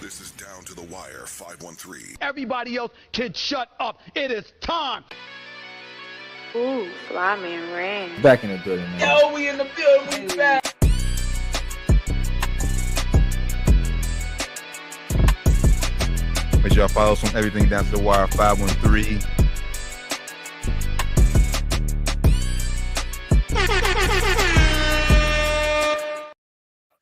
This is Down to the Wire 513. Everybody else can shut up. It is time. Ooh, Fly Man ran. Back in the building, man. Yo, we in the building, we back. Make sure y'all follow us on everything Down to the Wire 513.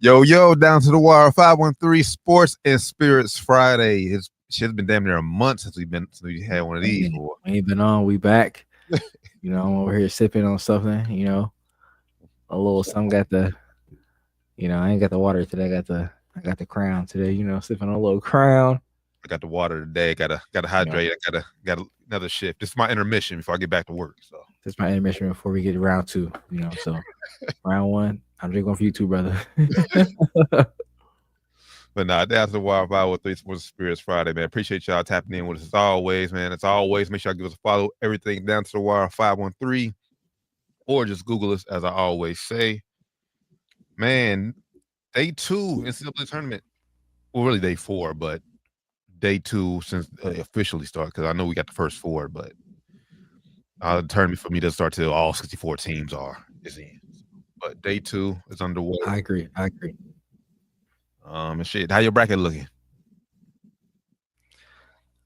Yo, Down to the Wire 513 Sports and Spirits Friday. It's been damn near a month since we had one of these. We ain't been on. We back. I'm over here sipping on something. A little. Some got the. I ain't got the water today. I got the Crown today. Sipping on a little Crown. I got the water today. Gotta hydrate. I got another shift. This is my intermission before I get back to work. So this is my intermission before we get to round two. So round one, I'm drinking one for you too, brother. But nah, Down to the Wire 513 Sports and Spirits Friday, man. Appreciate y'all tapping in with us as always, man. As always, make sure y'all give us a follow. Everything Down to the Wire 513, or just Google us, as I always say. Man, day 2 NCAA Tournament. Well, really day 4, but day 2 since it officially started, because I know we got the first 4, but the tournament for me doesn't start till all 64 teams is in. But day 2 is underway. I agree. And shit, how your bracket looking?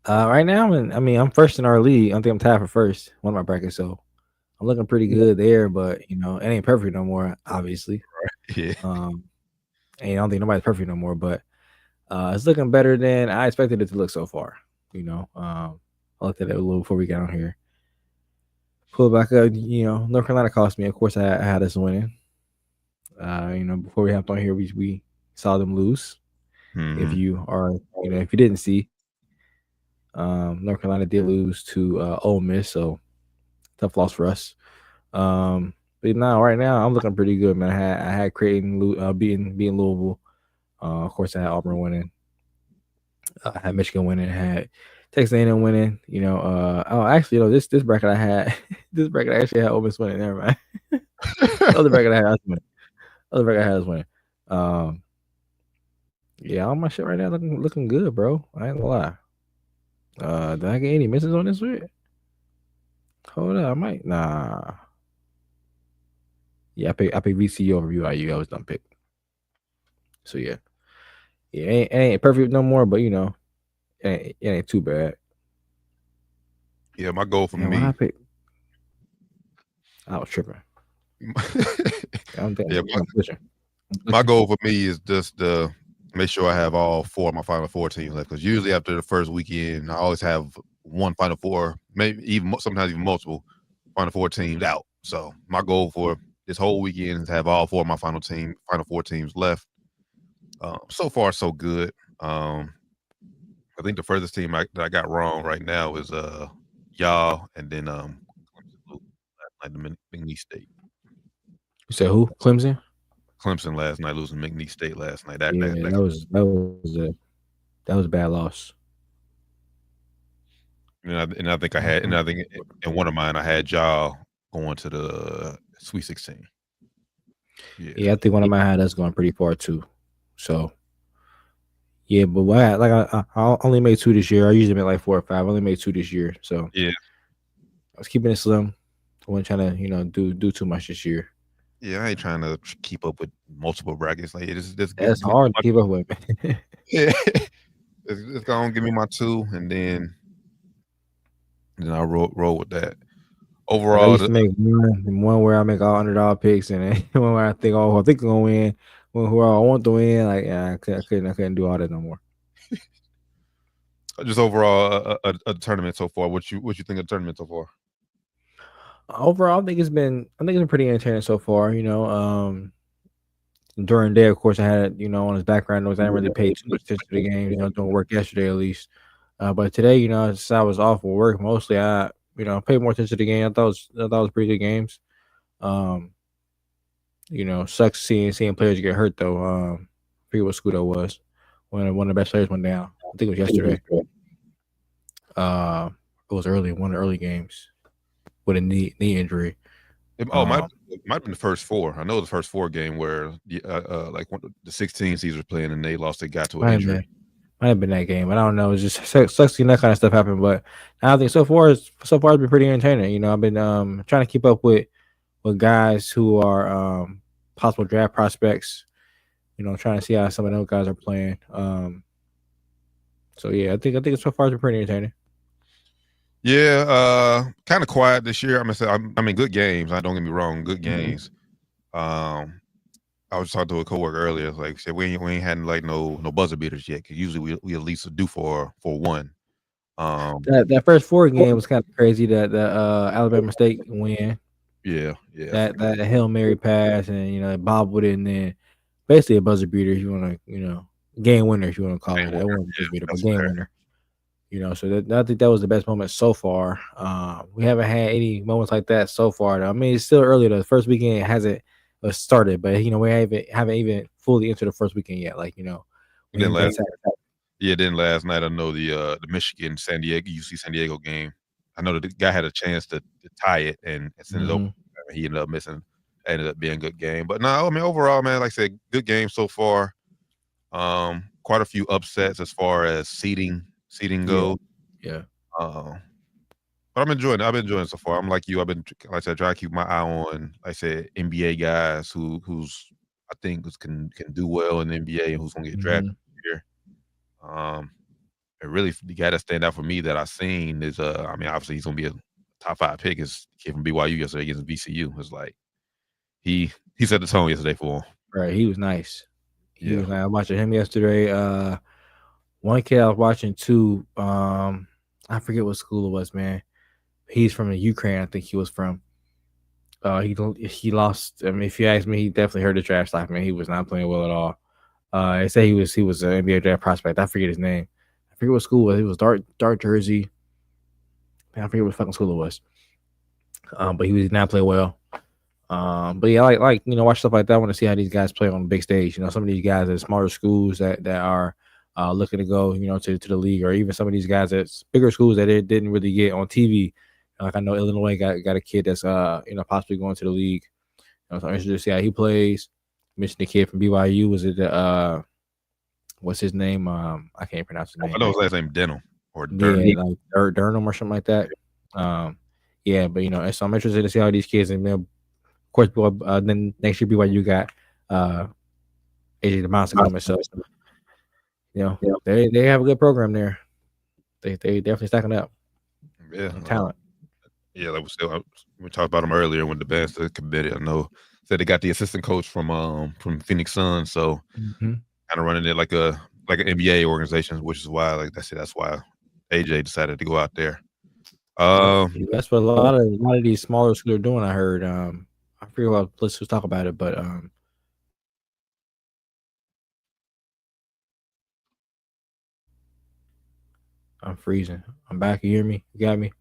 Right now, I'm first in our league. I think I'm tied for first, one of my brackets, so I'm looking pretty good there. But it ain't perfect no more, obviously. Right. Yeah. And I don't think nobody's perfect no more, but it's looking better than I expected it to look so far. I looked at it a little before we got on here. Pull back up. North Carolina cost me. Of course, I had us winning. Before we hopped on here, we saw them lose. Mm-hmm. If you didn't see, North Carolina did lose to Ole Miss, so tough loss for us. But right now I'm looking pretty good, man. I had Creighton beating Louisville. Of course, I had Auburn winning. I had Michigan winning. I had Texas A&M winning. This bracket I had, I actually had Ole Miss winning. Never mind. Other bracket I had us winning. Yeah, all my shit right now looking good, bro. I ain't gonna lie. Did I get any misses on this week? Hold up, I might. Nah. Yeah, I picked VCU over BYU. I was done pick. So yeah, it ain't perfect no more, but it ain't too bad. Yeah, my goal for me. I was tripping. My goal for me is just to make sure I have all 4 of my Final Four teams left. Because usually after the first weekend, I always have one Final Four, maybe sometimes even multiple Final Four teams out. So my goal for this whole weekend is to have all 4 of my Final Four teams left. So far, so good. I think the furthest team that I got wrong right now is y'all, and then McNeese State. You said who? Clemson. Clemson last night, losing McNeese State last night. That was a bad loss. And I think in one of mine I had y'all going to the Sweet 16. Yeah, I think one of mine had us going pretty far too. So yeah, but I only made 2 this year. I usually make like 4 or 5. I only made 2 this year. So yeah, I was keeping it slim. I wasn't trying to do too much this year. Yeah, I ain't trying to keep up with multiple brackets. Like it's hard to keep up with. Yeah, it's gonna give me my 2, and then I'll roll with that. Overall, I used to make one where I make all underdog picks, and then one where I think I'm gonna win, one where I want to win. Like I couldn't do all that no more. Just overall, a tournament so far. What you think of the tournament so far? Overall, I think it's been pretty entertaining so far. During the day, of course, I had on his background notes. I didn't really pay too much attention to the game. Doing work yesterday at least, but today, since I was off of work mostly, I paid more attention to the game. I thought it was pretty good games. Sucks seeing players get hurt though. I forget what school that was when one of the best players went down. I think it was yesterday. It was early, one of the early games with a knee injury. It might have been the first 4. I know the first 4 game where the 16 seeds were playing and they lost. They got to an injury. Might have been that game, but I don't know. It just sucks seeing that kind of stuff happen. But I think so far it's been pretty entertaining. I've been trying to keep up with guys who are possible draft prospects. Trying to see how some of those guys are playing. So yeah, I think so far it's been pretty entertaining. Yeah, kind of quiet this year. I mean, good games. I don't get me wrong, good Mm-hmm. games. I was talking to a coworker earlier. Like, said we ain't had like no buzzer beaters yet. Cause usually we at least do for one. That first four game was kind of crazy. That Alabama State win. Yeah. That Hail Mary pass and Bob with it, and then basically a buzzer beater if you want to game winner if you want to call it. That wasn't a buzzer beater, but that's game fair. winner. So I think that was the best moment so far. We haven't had any moments like that so far. Though. I mean, it's still early. The first weekend hasn't started, but we haven't even fully entered the first weekend yet. Like And then Wednesday, Saturday. then last night I know the Michigan San Diego UC San Diego game. I know that the guy had a chance to tie it and send it over. He ended up missing. Ended up being a good game, but no, I mean overall, man, like I said, good game so far. Quite a few upsets as far as seeding goes. Yeah. But I'm enjoying it. I've been enjoying it so far. I'm like you. I've been, like I said, trying to keep my eye on, like I said, NBA guys who's I think can do well in the NBA and who's gonna get drafted here. And really the guy that stand out for me that I've seen is I mean, obviously he's gonna be a top 5 pick. Is kid from BYU yesterday against VCU. It's like he set the tone yesterday for him. Right. He was nice. Yeah. I was watching him yesterday. One kid I was watching too. I forget what school it was, man. He's from the Ukraine, I think he was from. He lost. I mean, if you ask me, he definitely heard the trash talk, man. He was not playing well at all. They say he was an NBA draft prospect. I forget his name. I forget what school it was. It was dark jersey. Man, I forget what fucking school it was. But he did not play well. But yeah, like watch stuff like that. I want to see how these guys play on the big stage. Some of these guys at smaller schools that are looking to go, to the league, or even some of these guys at bigger schools that it didn't really get on TV. Like I know Illinois got a kid that's possibly going to the league. So I'm interested to see how he plays. Mentioned the kid from BYU. Was it what's his name? I can't pronounce his name. I know his last name Denham or Durham. Yeah, like Durham or something like that. Yeah, but so I'm interested to see how these kids, and of course, then next year BYU got AJ DeMonson coming. So they have a good program there. They definitely stacking up. Yeah, talent. Yeah, like we talked about them earlier when the band still committed. I know said they got the assistant coach from Phoenix Suns, so kind of running it like an NBA organization, which is why, like that's why AJ decided to go out there. That's what a lot of these smaller schools are doing. I heard. I forget what. Let's just talk about it, but I'm freezing. I'm back. You hear me? You got me?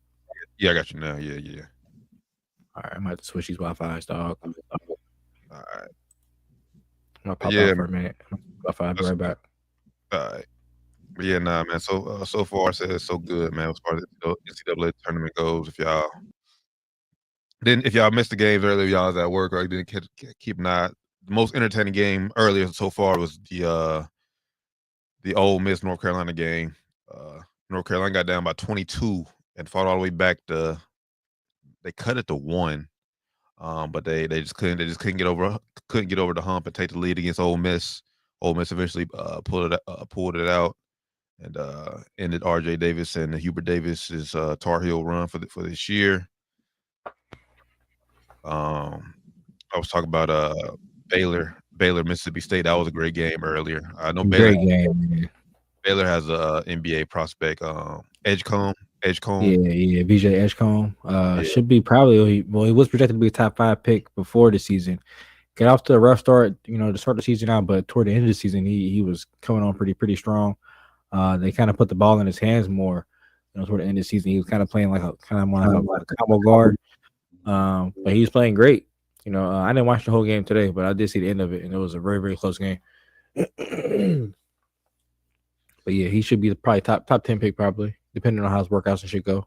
Yeah, I got you now. Yeah. All right, I'm gonna have to switch these Wi-Fi's, dog. All right. I'm gonna pop out for a minute. Wi-Fi, be right back. All right. But yeah, nah, man. So far, it's so good, man. As far as the NCAA tournament goes, if y'all missed the games earlier, y'all was at work or you didn't keep an eye. The most entertaining game earlier so far was the Ole Miss North Carolina game. North Carolina got down by 22 and fought all the way back to. They cut it to 1, but they just couldn't get over the hump and take the lead against Ole Miss. Ole Miss eventually pulled it out and ended R.J. Davis and Hubert Davis's Tar Heel run for this year. I was talking about Baylor, Mississippi State. That was a great game earlier. I know great game. Baylor has a NBA prospect, Edgecombe. Yeah, VJ Edgecombe. Should be probably he was projected to be a top 5 pick before the season. Get off to a rough start, to start the season out, but toward the end of the season, he was coming on pretty strong. They kind of put the ball in his hands more, toward the end of the season. He was kind of playing like a combo guard. But he was playing great. I didn't watch the whole game today, but I did see the end of it, and it was a very, very close game. But yeah, he should be probably top 10 pick, probably, depending on how his workouts and shit go.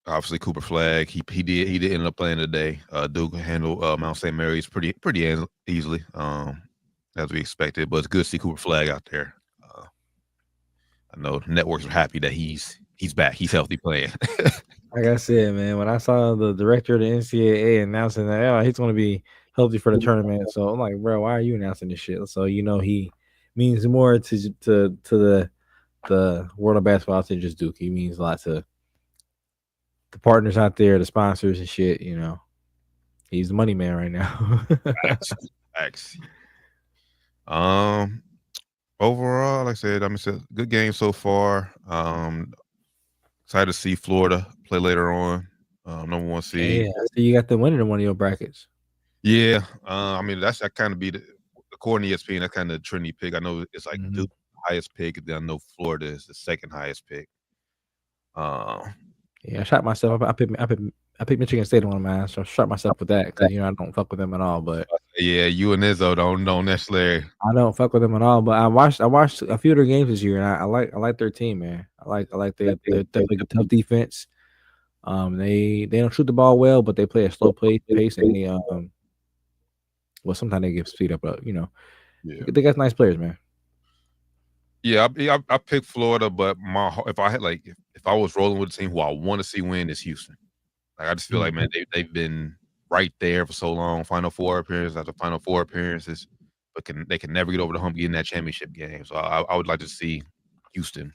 Obviously Cooper Flagg, he did end up playing today. Duke handled Mount St. Mary's pretty easily. as we expected. But it's good to see Cooper Flag out there. I know networks are happy that he's back. He's healthy playing. Like I said, man, when I saw the director of the NCAA announcing that he's going to be healthy for the tournament, so I'm like, bro, why are you announcing this shit? So he means more to the world of basketball than just Duke. He means a lot to the partners out there, the sponsors and shit. He's the money man right now. Facts. Overall, like I said, it's a good game so far. Excited to see Florida play later on. Number 1 seed. Yeah, so you got the winner in one of your brackets. Yeah, that kind of be according to ESPN, that's kind of the trendy pick. I know it's like Duke highest pick, then I know Florida is the second highest pick. Yeah, I shot myself. I picked Michigan State on one of mine, so I shot myself with that because I don't fuck with them at all. But yeah, you and Izzo don't necessarily. I don't fuck with them at all. But I watched a few of their games this year, and I like their team, man. I like their tough defense. They don't shoot the ball well, but they play a slow pace, and they well, sometimes they give speed up, but they got nice players, man. Yeah, I picked Florida, but if I was rolling with a team who I want to see win is Houston. Like I just feel like, man, they've been right there for so long, Final Four appearances after Final Four appearances, but they can never get over the hump getting that championship game. So I would like to see Houston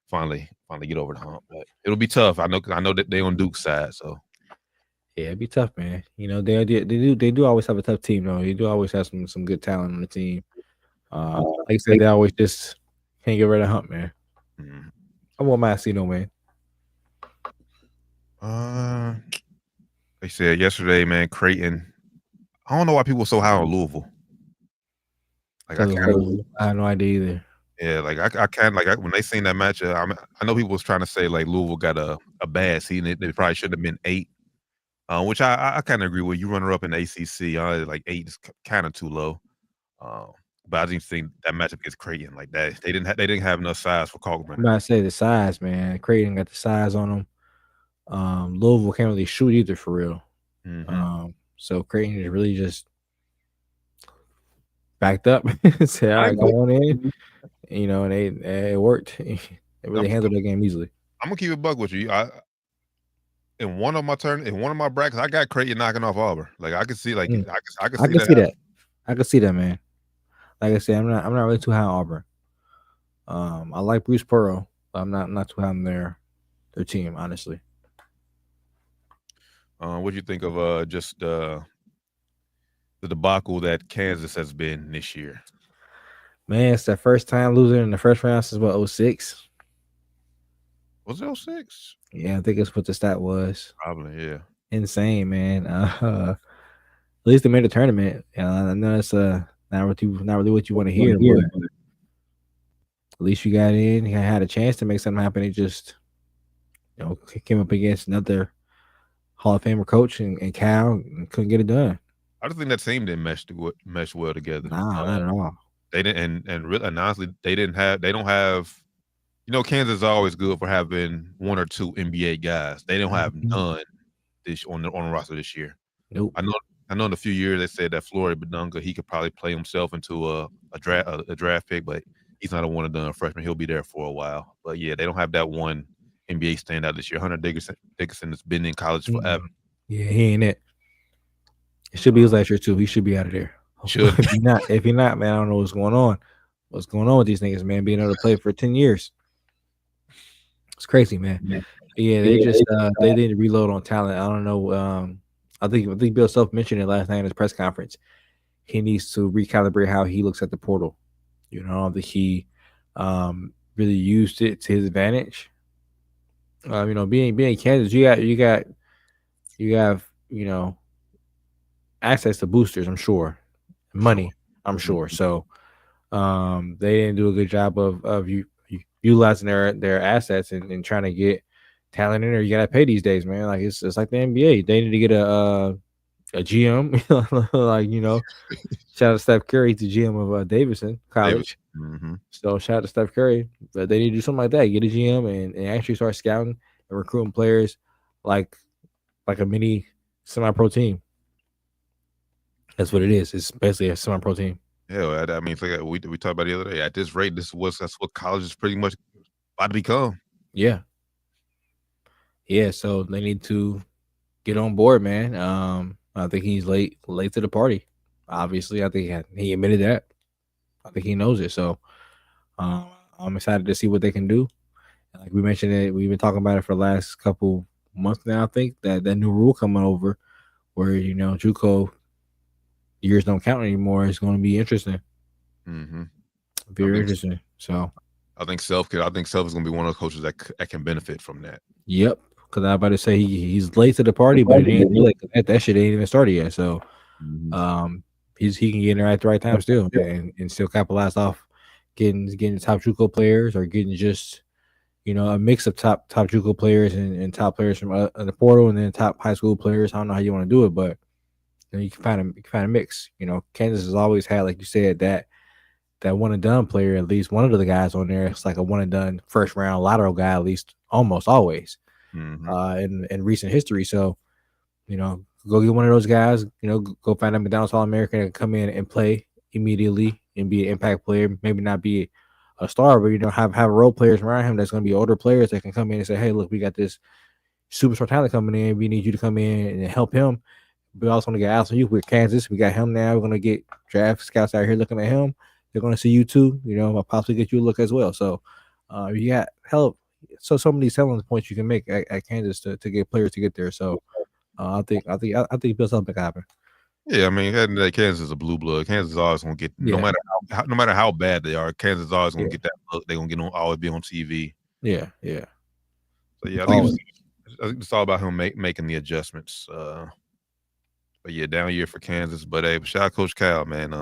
finally get over the hump, but it'll be tough. I know that they're on Duke's side, so yeah, it'd be tough, man. They do always have a tough team, though. They do always have some good talent on the team. Like I said, they always just can't get rid of the hump, man. I want Masino, man. They said yesterday, man, Creighton. I don't know why people are so high on Louisville. Like I have no idea either. Yeah, like I can't when they seen that matchup. I know people was trying to say like Louisville got a bad season. They probably should have been 8, which I kind of agree with. You runner up in the ACC, like 8 is kind of too low. But I didn't think that matchup against Creighton like that. They didn't have enough size for Coleman. I'm about to say the size, man. Creighton got the size on them. Louisville can't really shoot either for real. So Creighton is really just backed up. Said, all right, go on in. And it worked. They really handled the game easily. I'm gonna keep it a buck with you. In one of my brackets, I got Creighton knocking off Auburn. Like I could see, I can see that. I can see that, man. Like I said, I'm not really too high on Auburn. I like Bruce Pearl, but I'm not too high on their team, honestly. What do you think of just the debacle that Kansas has been this year? Man, it's their first time losing in the first round since 06. Was it 06? Yeah, I think it's what the stat was. Probably, yeah. Insane, man. At least they made the tournament. I know it's not really what you want to hear, but at least you got in. You had a chance to make something happen. It just came up against another Hall of Famer coach and Cal and couldn't get it done. I just think that team didn't mesh well together. Nah, not at all. They didn't, and honestly, they don't have. Kansas is always good for having 1 or 2 NBA guys. They don't have none on the roster this year. Nope. I know in a few years they said that Floyd Bedunga, he could probably play himself into a draft pick, but he's not a one and done freshman. He'll be there for a while. But yeah, they don't have that one NBA standout this year. Hunter Dickinson has been in college forever. Yeah, he ain't it. It should be his last year too. He should be out of there. Should. If he not, man, I don't know what's going on. What's going on with these niggas, man? Being able to play for 10 years. It's crazy, man. Yeah, they just they didn't reload on talent. I don't know. I think Bill Self mentioned it last night in his press conference. He needs to recalibrate how he looks at the portal. That he really used it to his advantage. Being Kansas, you have access to boosters, I'm sure, money, I'm sure. So they didn't do a good job of utilizing their assets and trying to get talent in there. You gotta pay these days, man. Like it's like the NBA. They need to get a GM. Shout out to Steph Curry, the GM of Davidson College. So shout out to Steph Curry. But they need to do something like that. Get a GM and actually start scouting and recruiting players like a mini semi-pro team. That's what it is. It's basically a semi-pro team. Yeah, well, I mean, it's like we talked about the other day. At this rate, that's what college is pretty much about to become. Yeah, yeah. So they need to get on board, man. I think he's late to the party. Obviously, I think he admitted that. I think he knows it. So um, I'm excited to see what they can do. Like we mentioned it, we've been talking about it for the last couple months now. I think that new rule coming over, where JUCO years don't count anymore, is going to be interesting. Hmm I Very think interesting. So, I think Self is going to be one of those coaches that can benefit from that. yep. Because I'm about to say he's late to the party, but it ain't like that shit ain't even started yet. So, Mhm. um, he can get in there at the right time still, and still capitalize off getting top JUCO players, or getting just a mix of top JUCO players and top players from the portal, and then top high school players. I don't know how you want to do it, but you can find a mix. Kansas has always had, like you said, that one and done player. At least one of the guys on there, it's like a one and done first round lateral guy, at least almost always Mhm. in recent history. So go get one of those guys. Go find a McDonald's All American and come in and play immediately and be an impact player. Maybe not be a star, but have role players around him that's going to be older players that can come in and say, "Hey, look, we got this superstar talent coming in. We need you to come in and help him." We also want to get Allison You with Kansas. We got him now. We're gonna get draft scouts out here looking at him. They're gonna see you too. I'll possibly get you a look as well. So you got help. So many selling points you can make at Kansas to get players to get there. So I think Bill Self can happen. Yeah, I mean, at the end of the day, Kansas is a blue blood. Kansas is always going to get Yeah, no matter how bad they are. Kansas is always going yeah, to get that look. They're going to always be on TV. yeah, yeah. So yeah, Always. I think it's all about him making the adjustments. But yeah, down year for Kansas. But hey, shout out Coach Cal, man.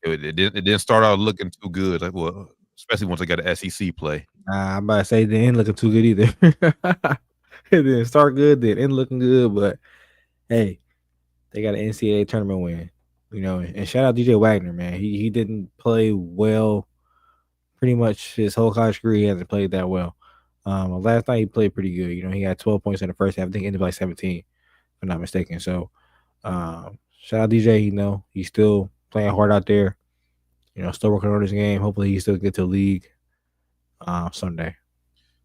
It didn't start out looking too good. Like, well, especially once they got an SEC play. I'm about to say they ain't looking too good either. It didn't start good, then end looking good, but hey, they got an NCAA tournament win. And shout out DJ Wagner, man. He didn't play well pretty much his whole college career. He hasn't played that well. Last night he played pretty good. He had 12 points in the first half. I think ended by like 17, if I'm not mistaken. So shout out DJ. He's still playing hard out there. Still working on his game. Hopefully he still get to the league Sunday.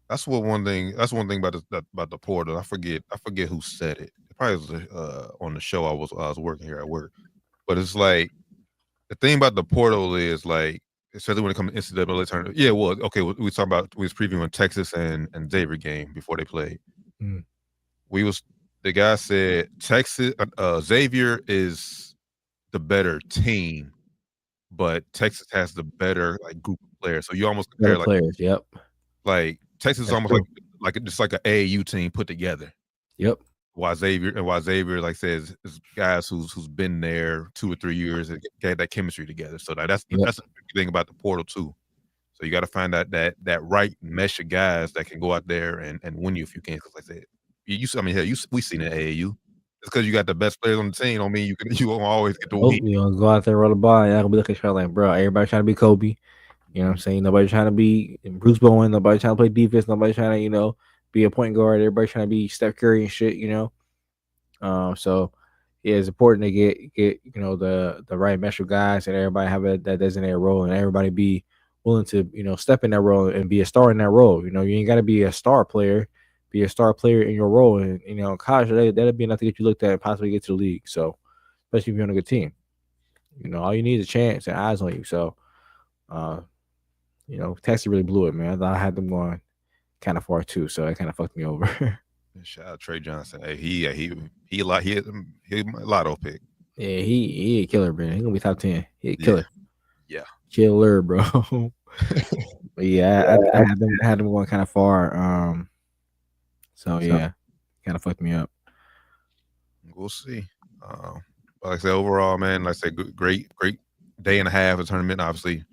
That's one thing. That's one thing about the portal. I forget who said it. It probably was on the show I was working here at work. But it's like the thing about the portal is like, especially when it comes to NCAA tournament. Yeah, well, okay, we talking about we was previewing Texas and Xavier game before they played. Mm. The guy said Texas Xavier is the better team, but Texas has the better like group of players. So you almost Better compare players. Yep. like Texas is That's almost true. like just like an AAU team put together. Yep. Why Xavier like says is guys who's been there 2 or 3 years and get that chemistry together. So that's Yep. the thing about the portal too. So you got to find that right mesh of guys that can go out there and win you a few games. Because like I said, I mean, hell, we seen it at AAU. It's because you got the best players on the team. Don't mean you won't always get the Oh, win. go out there, roll the ball. Y'all gonna be looking at each other like, bro, everybody trying to be Kobe. You know what I'm saying? Nobody trying to be Bruce Bowen. Nobody trying to play defense. Nobody trying to, be a point guard. Everybody trying to be Steph Curry and shit. So yeah, it's important to get the right mesh of guys, and everybody have that designated role, and everybody be willing to step in that role and be a star in that role. You ain't got to be a star player, be a star player in your role, and college that'll be enough to get you looked at and possibly get to the league. So especially if you're on a good team, all you need is a chance and eyes on you. So uh, Texas really blew it, man. I thought I had them going kind of far too, so it kind of fucked me over. Shout out Trey Johnson. Hey, he a lot he a lotto pick. Yeah, he a killer, man. He gonna be top 10. He a Yeah. killer. Yeah. Killer, bro. But yeah, I had them going kind of far. So yeah, kind of fucked me up. We'll see. But like I said, overall, man, like I said, great day and a half of tournament. Obviously,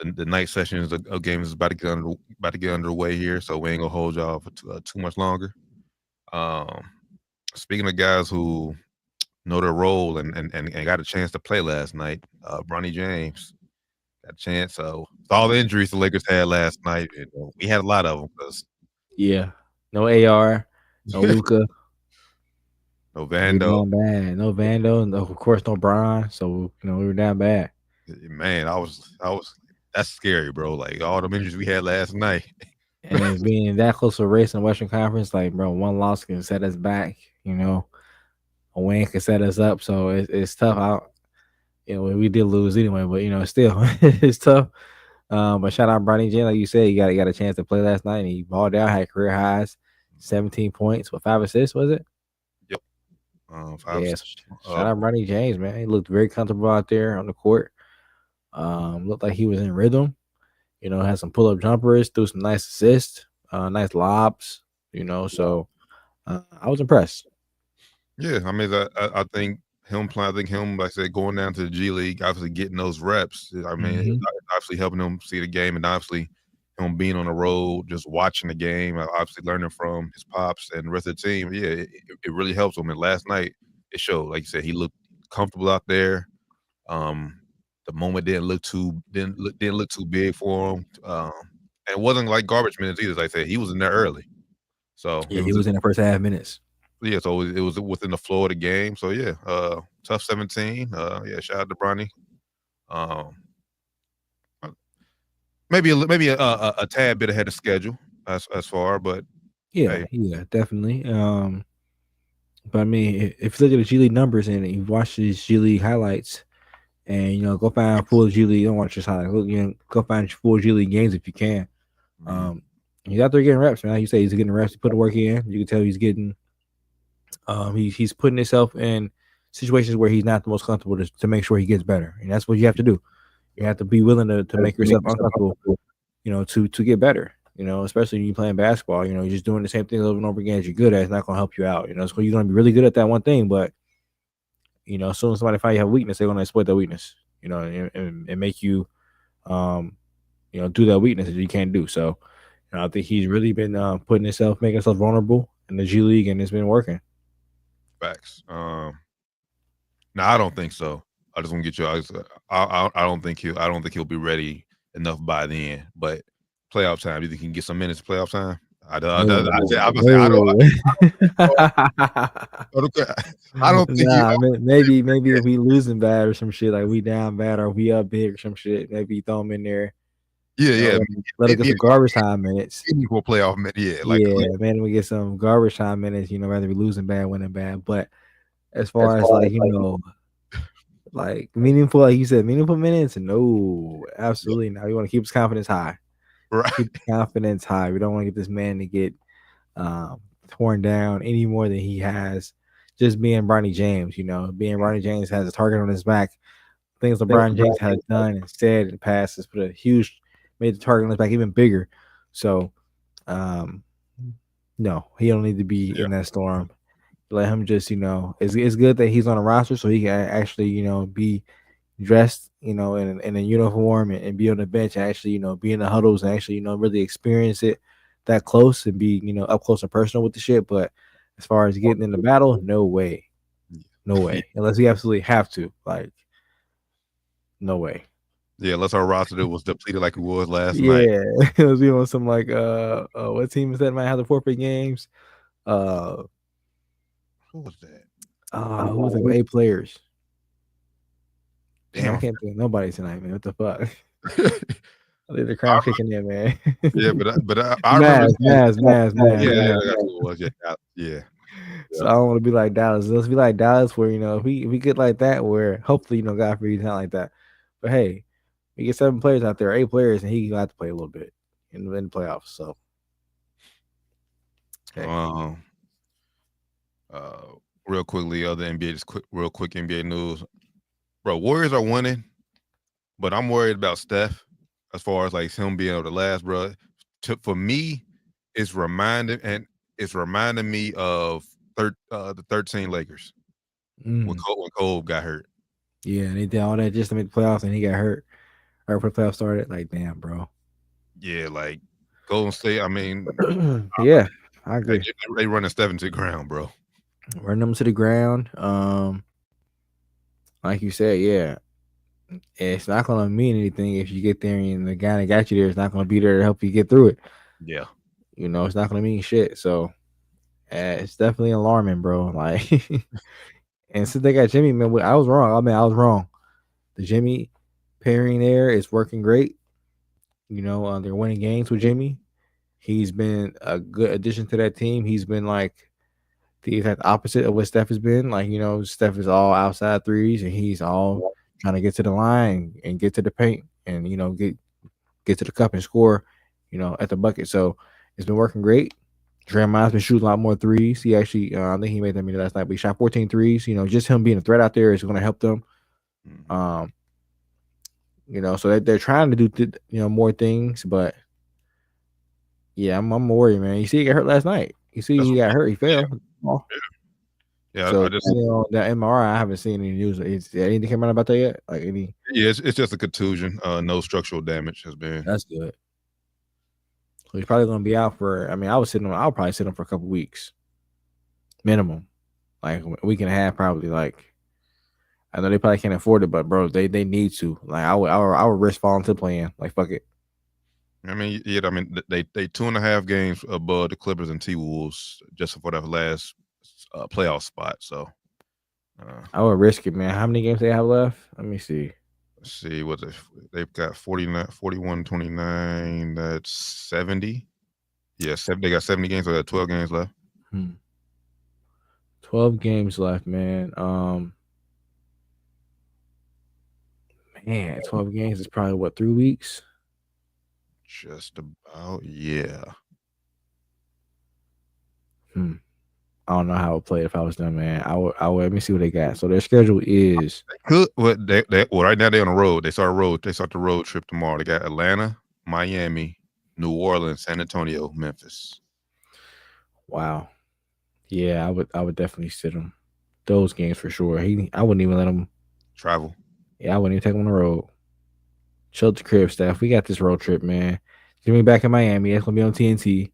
the night sessions of games is about to get underway here, so we ain't gonna hold y'all for too much longer. Speaking of guys who know their role and got a chance to play last night, Bronny James got a chance. So with all the injuries the Lakers had last night, and we had a lot of them because Yeah, no AR, no Luca. no We were Vando. down bad. No Vando, and of course no Bron. So we were down bad. Man, that's scary, bro. Like all the injuries we had last night. And being that close to a race in the Western Conference, like bro, one loss can set us back. A win can set us up. So it's tough. We did lose anyway, but still it's tough. But shout out Bronny James, like you said, he got a chance to play last night, and he balled out, had career highs, 17 points with 5 assists. Was it? Yep. Yes. Shout out Bronny James, man. He looked very comfortable out there on the court. Looked like he was in rhythm. Had some pull up jumpers, threw some nice assists, nice lobs. So I was impressed. Yeah, I mean, I think him playing. I think him, like I said, going down to the G League, obviously getting those reps. I mean, it's obviously helping him see the game, and obviously him being on the road, just watching the game, obviously learning from his pops and the rest of the team. Yeah, it really helps him. And last night it showed. Like you said, he looked comfortable out there. The moment didn't look too big for him. And it wasn't like garbage minutes either. Like I said, he was in there early. So yeah, he was in the first half minutes. Yeah, so it was within the flow of the game. So yeah, tough 17. Yeah, shout out to Bronny. Maybe a tad bit ahead of schedule as far, but yeah, definitely. But I mean, if you look at the G League numbers and you watch these G League highlights, and go find full G League, don't watch just highlights. Go find full G League games if you can. He's out there getting reps, man. Like you say, he's getting reps. He put the work in. You can tell he's getting. He's putting himself in situations where he's not the most comfortable to make sure he gets better, and that's what you have to do. You have to be willing to make yourself uncomfortable, to get better. Especially when you're playing basketball. You're just doing the same thing over and over again as you're good at. It's not going to help you out. So you're going to be really good at that one thing, but as soon as somebody finds you have a weakness, they're going to exploit that weakness. And make you, do that weakness that you can't do. So, I think he's really been making himself vulnerable in the G League, and it's been working. Facts. No, I don't think so. I just want to get you. I don't think he'll be ready enough by then. But playoff time, do you think he can get some minutes of playoff time? I don't think. Maybe if we losing bad or some shit, like we down bad or we up big or some shit, maybe throw him in there. Yeah. Let us get some garbage time minutes. Equal playoff minutes. Man, we get some garbage time minutes. Rather be losing bad, winning bad. But as far as like meaningful, like you said, meaningful minutes, no, absolutely not. We want to keep his confidence high. Right. Keep his confidence high. We don't want to get this man to get torn down any more than he has. Just being Bronny James, being Bronny James has a target on his back. Things LeBron James has done and said in the past has made the target on his back even bigger. So, no, he don't need to be in that storm. Let him just, it's good that he's on a roster so he can actually, be dressed, in a uniform and be on the bench and actually, be in the huddles and actually, really experience it that close and be, up close and personal with the shit. But as far as getting in the battle, no way. Unless we absolutely have to, like, no way. Yeah, unless our roster was depleted like it was last night. Yeah, it was on some like what team is that might have the forfeit games? Who was that? Who was like 8 players? Damn, I can't think of nobody tonight, man. What the fuck? I think the crowd kicking in, man. Yeah, but I remember Maz. Yeah. So I don't want to be like Dallas. Let's be like Dallas, where if we get like that, where hopefully God forbid he's not like that. But hey, we get 7 players out there, 8 players, and he can have to play a little bit in the playoffs. So, okay. Real quickly, other NBA, real quick NBA news, bro. Warriors are winning, but I'm worried about Steph as far as like him being able to last, bro. For me, it's reminding me of the 13 Lakers when Cole got hurt. Yeah, and they did all that just to make the playoffs, and he got hurt. Right before the playoffs started, like damn, bro. Yeah, like Golden State. I mean, yeah, I agree. They running Steph to the ground, bro. Run them to the ground. Like you said, yeah, it's not gonna mean anything if you get there and the guy that got you there is not gonna be there to help you get through it. Yeah, it's not gonna mean shit. So it's definitely alarming, bro. Like, and since they got Jimmy, man, I was wrong. I was wrong. The Jimmy, pairing there is working great. You know, they're winning games with Jimmy. He's been a good addition to that team. He's been like the exact opposite of what Steph has been. Like, you know, Steph is all outside threes and he's all trying to get to the line and get to the paint and, you know, get to the cup and score, you know, at the bucket. So it's been working great. Draymond's been shooting a lot more threes. He actually, I think he made that many last night, but he shot 14 threes. You know, just him being a threat out there is going to help them. You know, so they're trying to do, you know, more things, but yeah, I'm worried, man. You see, he got hurt last night. You see, he got hurt. He fell. Yeah, So I just on that MRI, I haven't seen any news. Is anything came out about that yet? Like any? yeah, it's just a contusion. No structural damage has been. That's good. So he's probably going to be out for. I mean, I'll probably sit him for a couple weeks, minimum, like a week and a half, probably. Like, I know they probably can't afford it, but bro, they need to. Like, I would risk falling to playing. Like, fuck it. I mean, yeah, I mean, they 2.5 games above the Clippers and T-Wolves just for that last playoff spot. So I would risk it, man. How many games they have left? Let me see. Let's see what they've got 49, 41, 29. That's 70. Yeah, they got 70 games. So they got 12 games left. 12 games left, man. Man, 12 games is probably what, 3 weeks? Just about, yeah. I don't know how I would play if I was them, man. I would let me see what they got. So their schedule is well, right now they're on the road. They start the road trip tomorrow. They got Atlanta, Miami, New Orleans, San Antonio, Memphis. Wow. Yeah, I would definitely sit him. Those games for sure. I wouldn't even let him travel. Yeah, I wouldn't even take him on the road. Chill at the crib, Steph. We got this road trip, man. Get me back in Miami. It's gonna be on TNT.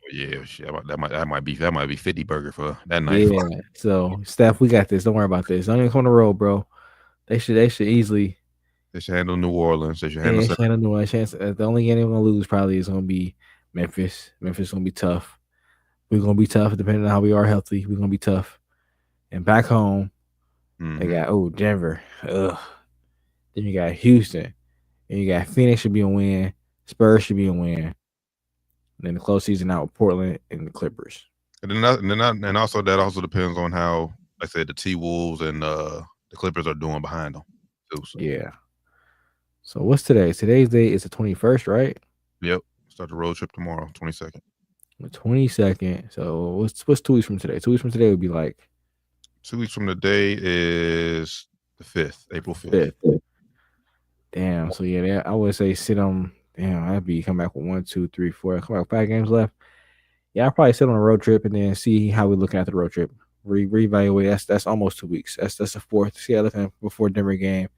Yeah, shit, that might be 50 burger for that night. Yeah. So Steph, we got this. Don't worry about this. Don't even come on the road, bro. They should easily. They should handle New Orleans. They should handle New Orleans. The only game they're gonna lose probably is gonna be Memphis. Memphis is gonna be tough. We're gonna be tough depending on how we are healthy. We're gonna be tough. And back home, they got Denver. Ugh. Then you got Houston. And you got Phoenix should be a win. Spurs should be a win. And then the close season out with Portland and the Clippers. And also that also depends on how, like I said, the T-Wolves and the Clippers are doing behind them too. So. Yeah. So what's today? Today's date is the 21st, right? Yep. Start the road trip tomorrow, 22nd. The 22nd. So what's 2 weeks from today? 2 weeks from today would be like 2 weeks from today is the 5th, April 5th. Damn. So yeah, I would say sit on. Damn, I'd be come back with 1, 2, 3, 4. Come back with 5 games left. Yeah, I'll probably sit on a road trip and then see how we're looking at the road trip. Reevaluate. That's almost 2 weeks. That's the 4th. See how looking before Denver game.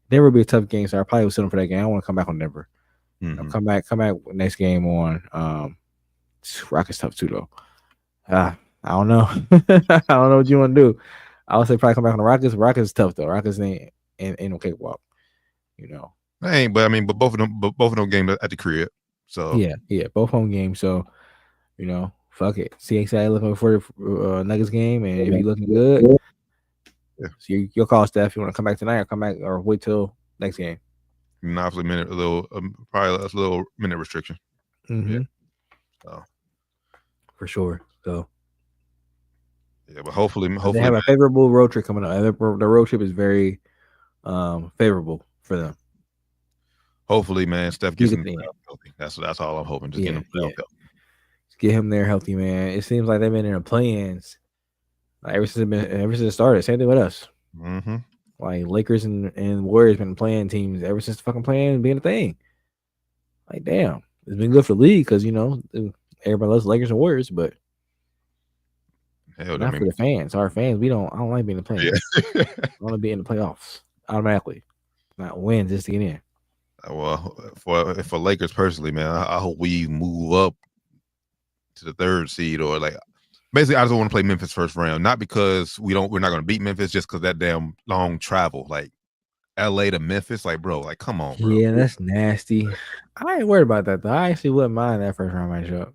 Denver would be a tough game, so I probably would sit on for that game. I want to come back on Denver. Come back next game on Rockets tough too though. I don't know. I don't know what you want to do. I would say probably come back on the Rockets. Rockets is tough though. Rockets ain't no cakewalk. You know. But both of them games at the crib. So yeah, both home games. So you know, fuck it. See excited looking for the Nuggets game, and if you're looking good, so you'll call Steph. You want to come back tonight, or come back, or wait till next game. And obviously, probably a little minute restriction. Mm-hmm. Yeah. So for sure. So yeah, but hopefully they have a favorable road trip coming up. The road trip is very favorable for them. Hopefully, man, Steph gets him healthy. That's all I'm hoping. Just get him healthy. Just get him there healthy, man. It seems like they've been in the play-ins like ever since it started. Same thing with us. Mm-hmm. Like Lakers and Warriors been playing teams ever since the fucking playing being a thing. Like damn, it's been good for the league because you know everybody loves Lakers and Warriors, but not for the fans. Our fans, I don't like being in the play-ins. I want to be in the playoffs automatically, not win just to get in. Well, for Lakers personally, man, I hope we move up to the 3rd seed or like. Basically, I just want to play Memphis first round, not because we're not going to beat Memphis, just because that damn long travel, like LA to Memphis, like bro, like come on, bro. Yeah, that's nasty. I ain't worried about that though. I actually wouldn't mind that first round matchup.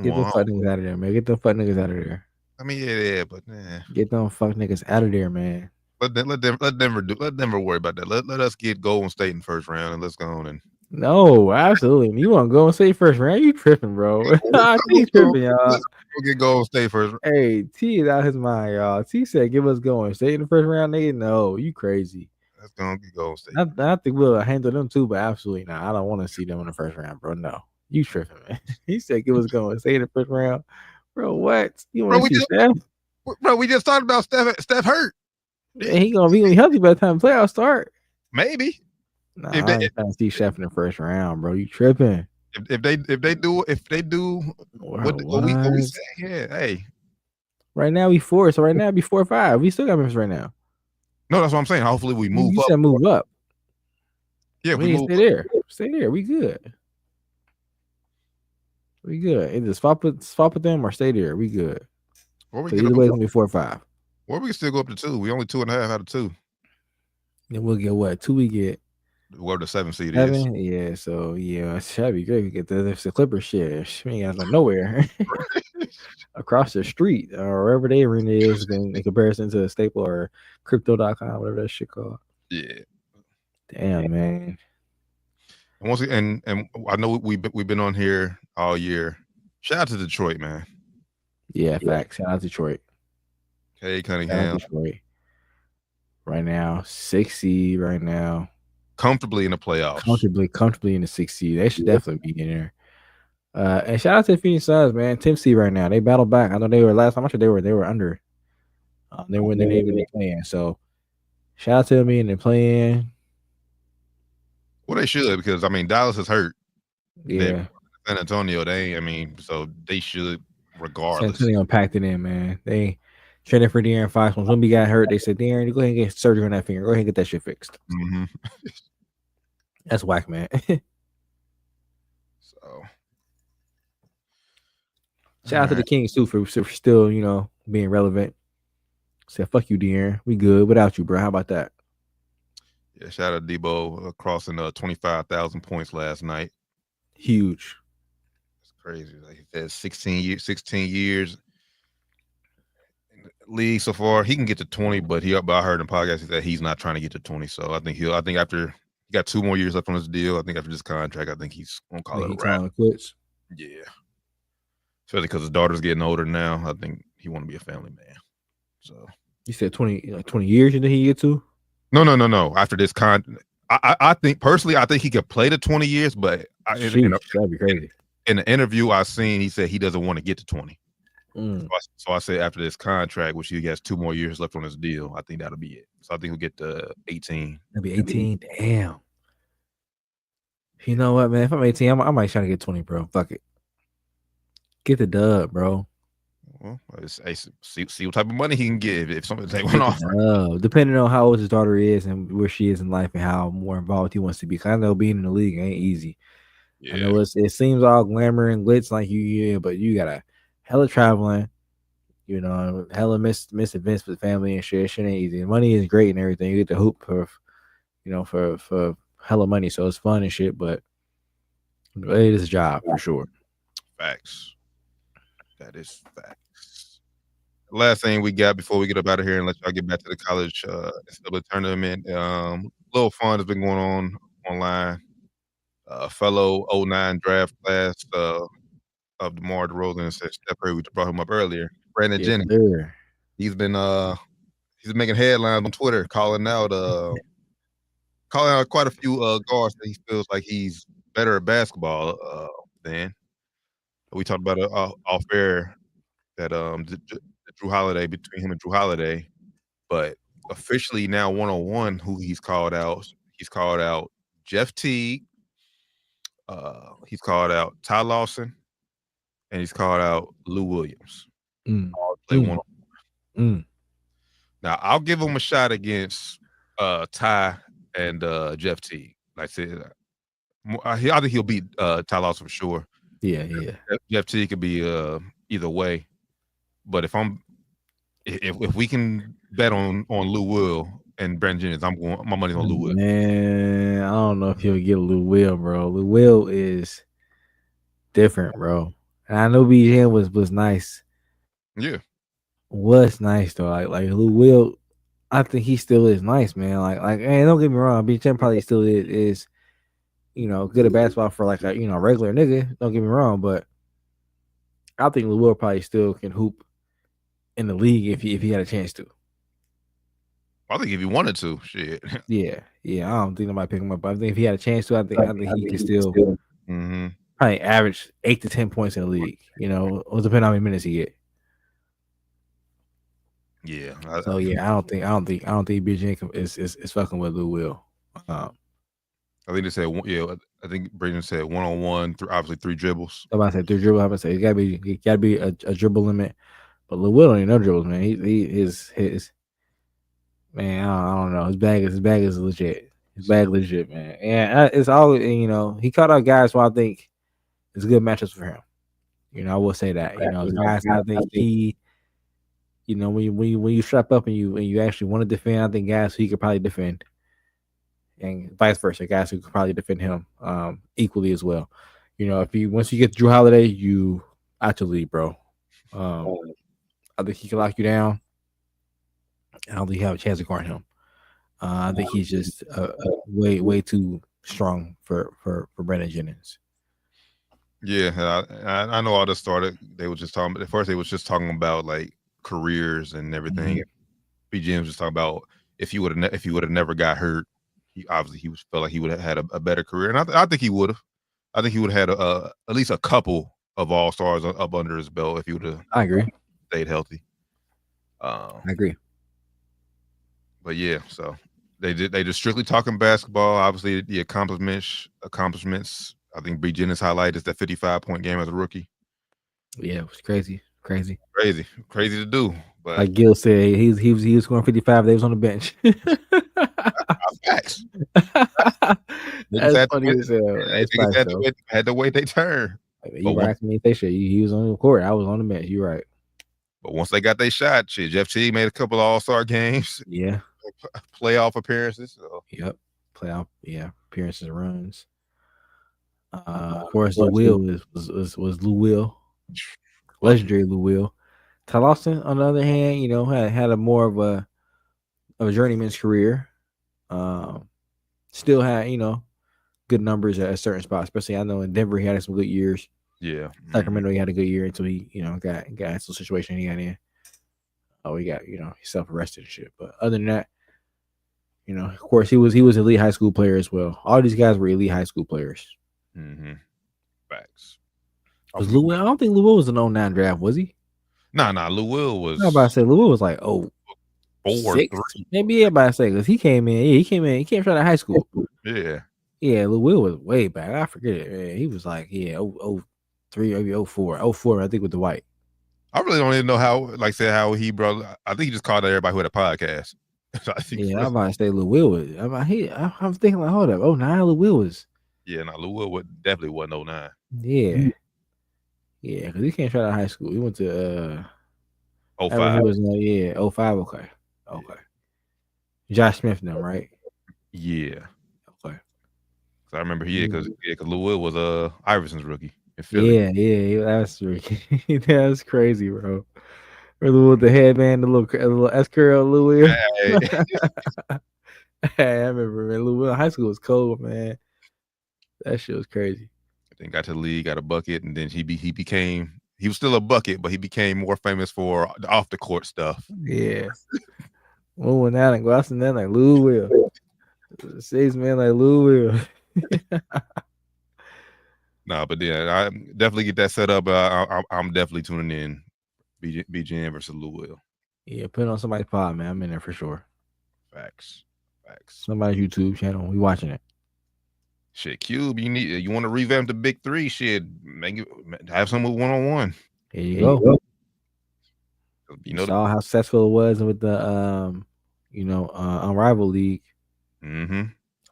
Get them fuck niggas out of there, man. Get them fuck niggas out of there. I mean, yeah, but man. Get them fuck niggas out of there, man. Let Denver worry about that. Let us get Golden State in the first round and let's go on and. No, absolutely. You want to go and say first round? You tripping, bro? I think you tripping, y'all. Let's go get Golden State first. Hey, T is out his mind, y'all. T said, "Give us going. Stay in the first round, nigga." No, you crazy. Let's go get Golden State. I think we'll handle them too, but absolutely not. I don't want to see them in the first round, bro. No, you tripping, man. He said, "Give us going. Stay in the first round." Bro, what? You want to see Steph? Bro, we just talked about Steph hurt. Yeah, he gonna be healthy by the time the playoffs start. Maybe. Nah, I ain't trying to see Steph in the first round, bro. You tripping? If they do what we say, yeah. Hey, right now we 4, so right now it'd be 4 or 5. We still got Memphis right now. No, that's what I'm saying. Hopefully we move up. You said move up. Yeah, we stay there. Stay there. We good. We good. Either swap with them or stay there. We good. Or we so either way, it's gonna be 4 or 5. Or we can still go up to 2. We only 2.5 out of 2. Then we'll get what? 2 we get. Where the 7 seed 7? is. Yeah, so yeah, that'd be great. We get the Clippers shit. We ain't got nowhere. Across the street or wherever their arena is in comparison to Staple or Crypto.com, whatever that shit called. Yeah. Damn, man. And I know we've been on here all year. Shout out to Detroit, man. Yeah, facts. Shout out to Detroit. Hey, Cunningham. Detroit. Right now, 6 seed right now. Comfortably in the playoffs. Comfortably in the 6 seed. They should definitely be in there. And shout out to the Phoenix Suns, man. 10th seed right now. They battled back. I know they were last time. I'm sure they were under. They were they didn't even play in. So shout out to them and they're playing. Well, they should because I mean Dallas is hurt. Yeah. San Antonio, so they should regardless. San Antonio packed it in, man. They training for De'Aaron Fox. When somebody got hurt, they said, De'Aaron, go ahead and get surgery on that finger. Go ahead and get that shit fixed. Mm-hmm. That's whack, man. So shout out to the Kings too for still, being relevant. Said, fuck you, De'Aaron. We good without you, bro. How about that? Yeah, shout out to Debo crossing 25,000 points last night. Huge. It's crazy. Like he said, 16 years in the league so far. He can get to 20, but I heard in podcasts that he's not trying to get to 20. So I think after he got 2 more years left on his deal, I think after this contract, I think he's gonna call it a wrap. Quits. Yeah. Especially because his daughter's getting older now. I think he want to be a family man. So you said 20 years you think he get to? No. After this I think personally, I think he could play to 20 years, but that'd be crazy. In the interview I seen, he said he doesn't want to get to 20. Mm. So I said after this contract, which he has 2 more years left on his deal, I think that'll be it. So I think he'll get to 18. That'll be 18. Damn. You know what, man? If I'm 18, I might try to get 20, bro. Fuck it. Get the dub, bro. Well, see what type of money he can get if something take one off. Depending on how old his daughter is and where she is in life and how more involved he wants to be. Cause I know being in the league ain't easy. Yeah. I know it seems all glamour and glitz like but you gotta hella traveling, hella miss events with family and shit. Shit ain't easy. Money is great and everything. You get to hoop for hella money, so it's fun and shit. But it is a job for sure. Facts. That is facts. Last thing we got before we get up out of here and let y'all get back to the college NCAA tournament. Little fun has been going on online. Fellow 09 draft class of DeMar DeRozan and Steph Curry, we brought him up earlier. Brandon Jennings. Sure. He's been he's making headlines on Twitter, calling out quite a few guards that he feels like he's better at basketball than. We talked about off air that Drew Holiday, between him and Drew Holiday, but officially now 101 who he's called out. He's called out Jeff Teague. He's called out Ty Lawson, and he's called out Lou Williams. All play 101. Now I'll give him a shot against Ty and Jeff Teague. Like I said, I think he'll beat Ty Lawson for sure. Yeah. Jeff Teague could be either way, but if we can bet on Lou Will and Brandon Jennings, my money's on Lou Will. Man, I don't know if he'll get Lou Will, bro. Lou Will is different, bro. And I know BJ was nice. Yeah, was nice though. Like Lou Will, I think he still is nice, man. Like, and don't get me wrong, BJ probably still is good at basketball for like a regular nigga. Don't get me wrong, but I think Lou Will probably still can hoop in the league if he had a chance to. I think if he wanted to, shit. Yeah. I don't think nobody pick him up. But I think if he had a chance to, I think he could still Mm-hmm. probably average 8 to 10 points in the league. It'll depend on how many minutes he get. Yeah. So yeah, I don't think BJ is fucking with Lou Will. I think they said I think Braden said 1-on-1, obviously 3 dribbles. I'm about to say 3 dribble. I'm about to say it gotta be a dribble limit. But Lou Will don't even know dribbles, man. His man, I don't know. His bag is legit. His bag legit, man. And it's all he caught out guys who I think is good matchups for him. I will say that. The guys I think he, when you strap up and you actually want to defend, I think guys who he could probably defend, and vice versa, guys who could probably defend him equally as well. Once you get Drew Holiday, you out your league, bro. I think he can lock you down. I don't think you have a chance to guard him. I think he's just way too strong for Brandon Jennings. Yeah, I know all this started. They were just talking. At first, they was just talking about like careers and everything. Mm-hmm. BGM was just talking about if he would have never got hurt, he felt like he would have had a better career, and I think he would have. I think he would have had at least a couple of All-Stars up under his belt if he would have. I agree. Stayed healthy. I agree. But yeah, so they just strictly talking basketball. Obviously, the accomplishments. I think B. Jennings highlight is that 55-point game as a rookie. Yeah, it was crazy to do. But like Gil said, he was scoring 55. They was on the bench. Facts. That's funny as hell. Had to wait their turn. You were asking me if they should. He was on the court. I was on the bench. You're right. But once they got their shot, shit, Jeff Teague made a couple of All-Star games. Yeah. Playoff appearances. So. Yep. Playoff, appearances and runs. Of course, Lou Will was Lou Will. Legendary Lou Will. Ty Lawson, on the other hand, had a more of a journeyman's career. Still had, good numbers at a certain spot, especially I know in Denver he had some good years. Yeah. Sacramento he had a good year until he, got into the situation he got in. Oh, he got, self-arrested and shit. But other than that, of course he was elite high school player as well. All these guys were elite high school players. Mm-hmm. Facts. Was Lou Will? I don't think Lou Will was an 09 draft, was he? Nah. Lou Will was. I was about to say Lou Will was like 4, 6, maybe everybody say because he came in. Yeah, he came straight out of high school. Yeah. Yeah, Lou Will was way back. I forget it. Man. He was like 03, maybe 04. 04, I think, with the White. I really don't even know how he brought. I think he just called everybody who had a podcast. I'm about to say Lou Will was. I'm thinking like, hold up, 09 Lou Will was. Yeah, Lou Will definitely wasn't 09. Yeah, because he came straight out of high school. He went to 05. He was 05. Okay. Josh Smith now, right? Yeah. Okay. So I remember because Lou Will was Iverson's rookie in Philly. Yeah, that's rookie. That's crazy, bro. With the headband, the little S curl, Lou Will. Hey. Hey, I remember, man. Lou Will in high school was cold, man. That shit was crazy. Then got to the league, got a bucket, and then he was still a bucket, but he became more famous for the off the court stuff. Yeah. Moving out and go out and then like Lou Will. 6 man like Lou Will. But yeah, I definitely get that set up. I'm definitely tuning in. BGN versus Lou Will. Yeah, put it on somebody's pod, man. I'm in there for sure. Facts. Somebody's YouTube channel. We watching it. Shit, Cube, you want to revamp the big three? Shit, have some with 1-on-1. There you go. You saw how successful it was with the Unrivaled League. Mm-hmm.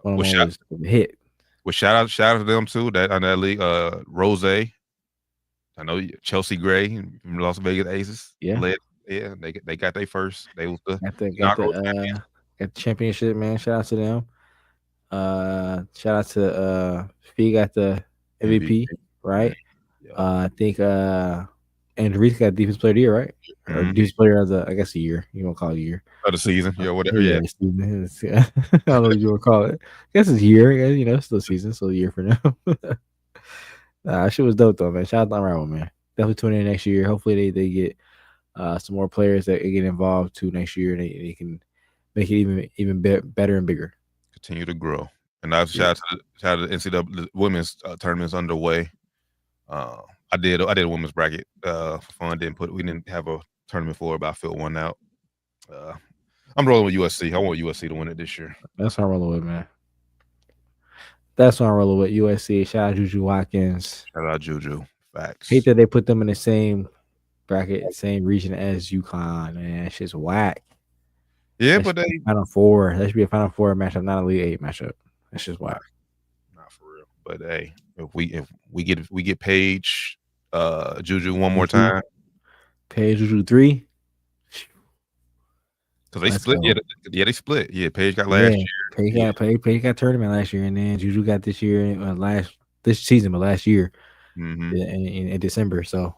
Was a hit. Well, shout out to them too. That on that league, Rose. I know Chelsea Gray from Las Vegas Aces. Yeah, they got their first. They was got the championship, man. Shout out to them. Shout out to Fee got the MVP, right? Yeah. I think And Reese got defense player of the year, right? Or Mhm. defense player of the, I guess, a year. You want to call it a year. Of the season, yeah, whatever. Yeah, Yeah, season. I don't know what you want to call it. I guess it's a year. You know, it's still season, so a year for now. Shit was dope though, man. Shout out to Unravel, man. Definitely tune in next year. Hopefully they get some more players that get involved too next year, and they can make it even better and bigger. continue to grow. And I shout out to the NCAA the women's tournament's underway. I did a women's bracket for fun. We didn't have a tournament for it, but I filled one out. I'm rolling with USC. I want USC to win it this year. That's what I'm rolling with, man. That's what I'm rolling with. USC. Shout out Juju Watkins. Shout out Juju. Facts. Hate that they put them in the same bracket, same region as UConn, man. That shit's whack. Yeah, That but they Final Four. That should be a Final Four matchup, not a Elite Eight matchup. That's just whack. not for real. But hey, if we get Paige, Juju one more time, Page Juju 3. because they Let's split. go. Yeah, they split. Yeah, Paige got last year. Page got tournament last year, and then Juju got this year, this season, but last year Mhm. in December. So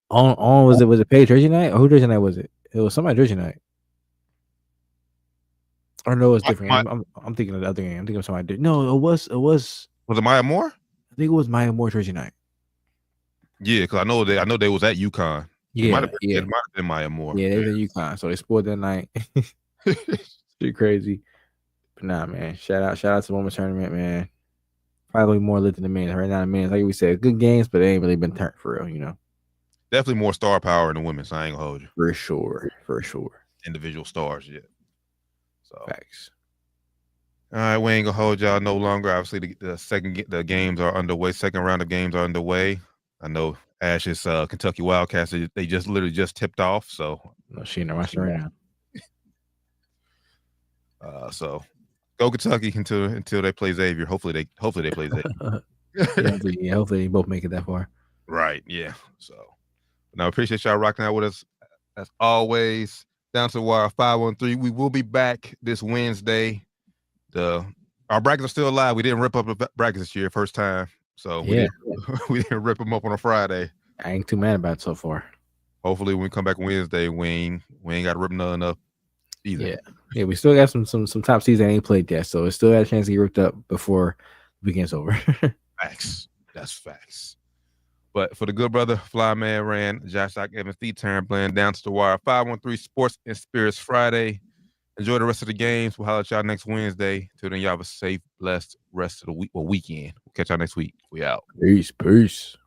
on was it Page jersey night or who jersey night was it? It was somebody jersey night. Or no, it's different. I'm thinking of the other game. I'm thinking of somebody. No, it was. Was it Maya Moore? I think it was Maya Moore jersey night. Yeah, because I know they was at UConn. It Yeah, might have been Maya Moore. Yeah, they was in UConn, so they spoiled that night. Pretty crazy. But nah, man. Shout out to the women's tournament, man. Probably more lit than the men's. Right now, the men's, like we said, good games, but they ain't really been turned for real, you know. Definitely more star power in the women's. I ain't gonna hold you. For sure. Individual stars, yeah. So Facts. all right, we ain't gonna hold y'all no longer. Obviously, the games are underway. Second round of games are underway. I know Ash's Kentucky Wildcats. They just literally just tipped off. So No, she in the roster right now. So go Kentucky until they play Xavier. Hopefully they play Xavier. Hopefully they both make it that far. Right. Yeah. So now appreciate y'all rocking out with us as always. Down to the wire 513. We will be back this Wednesday. Our brackets are still alive. We didn't rip up the brackets this year, first time. So we didn't rip them up on a Friday. I ain't too mad about it so far. Hopefully when we come back Wednesday, we ain't got to rip none up either. Yeah, we still got some top seeds that ain't played yet, so it still got a chance to get ripped up before the weekend's over. Facts. That's facts. But for the good brother, Fly Man Ran, Josh Doc Evans, the Terran Bland, Down to the Wire, 513 Sports and Spirits Friday. Enjoy the rest of the games. We'll holler at y'all next Wednesday. Till then, y'all have a safe, blessed rest of the week or weekend. We'll catch y'all next week. We out. Peace.